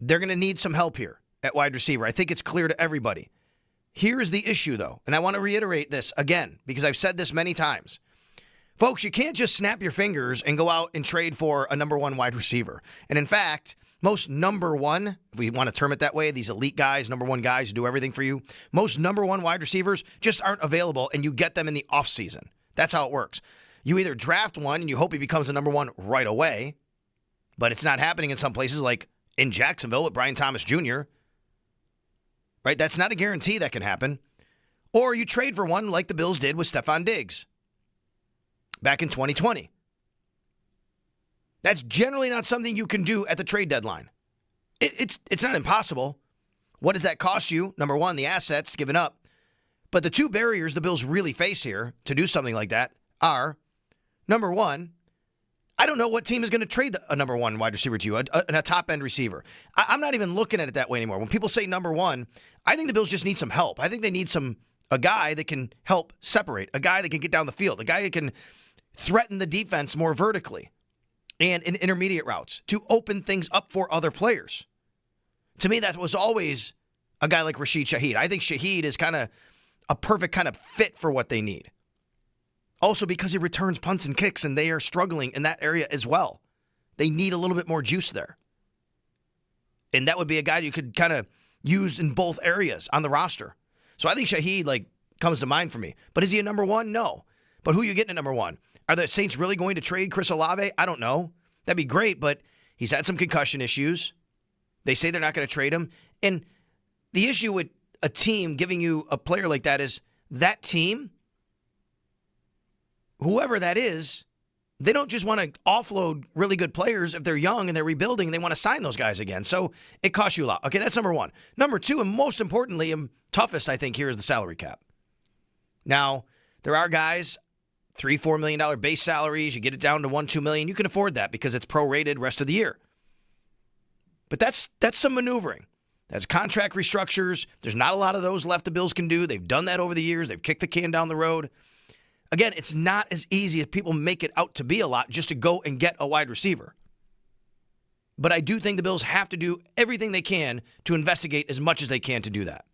They're going to need some help here at wide receiver. I think it's clear to everybody. Here is the issue, though, and I want to reiterate this again because I've said this many times. Folks, you can't just snap your fingers and go out and trade for a number one wide receiver. And in fact, most number one, if we want to term it that way, these elite guys, number one guys who do everything for you, most number one wide receivers just aren't available, and you get them in the offseason. That's how it works. You either draft one and you hope he becomes a number one right away, but it's not happening in some places like in Jacksonville with Brian Thomas Jr., right? That's not a guarantee that can happen. Or you trade for one like the Bills did with Stephon Diggs back in 2020. That's generally not something you can do at the trade deadline. It's not impossible. What does that cost you? Number one, the assets given up. But the two barriers the Bills really face here to do something like that are, number one, I don't know what team is going to trade a number one wide receiver to you, a top-end receiver. I'm not even looking at it that way anymore. When people say number one, I think the Bills just need some help. I think they need a guy that can help separate, a guy that can get down the field, a guy that can threaten the defense more vertically and in intermediate routes to open things up for other players. To me, that was always a guy like Rashid Shaheed. I think Shaheed is kind of a perfect kind of fit for what they need. Also because he returns punts and kicks, and they are struggling in that area as well. They need a little bit more juice there. And that would be a guy you could kind of use in both areas on the roster. So I think Shaheed comes to mind for me. But is he a number one? No. But who are you getting at number one? Are the Saints really going to trade Chris Olave? I don't know. That'd be great, but he's had some concussion issues. They say they're not going to trade him. And the issue with a team giving you a player like that is that team, whoever that is, they don't just want to offload really good players if they're young and they're rebuilding. They want to sign those guys again. So it costs you a lot. Okay, that's number one. Number two, and most importantly, and toughest, I think, here is the salary cap. Now, there are guys, $3-4 million base salaries. You get it down to $1-2 million. You can afford that because it's prorated rest of the year. But that's some maneuvering. That's contract restructures. There's not a lot of those left the Bills can do. They've done that over the years. They've kicked the can down the road. Again, it's not as easy as people make it out to be a lot just to go and get a wide receiver. But I do think the Bills have to do everything they can to investigate as much as they can to do that.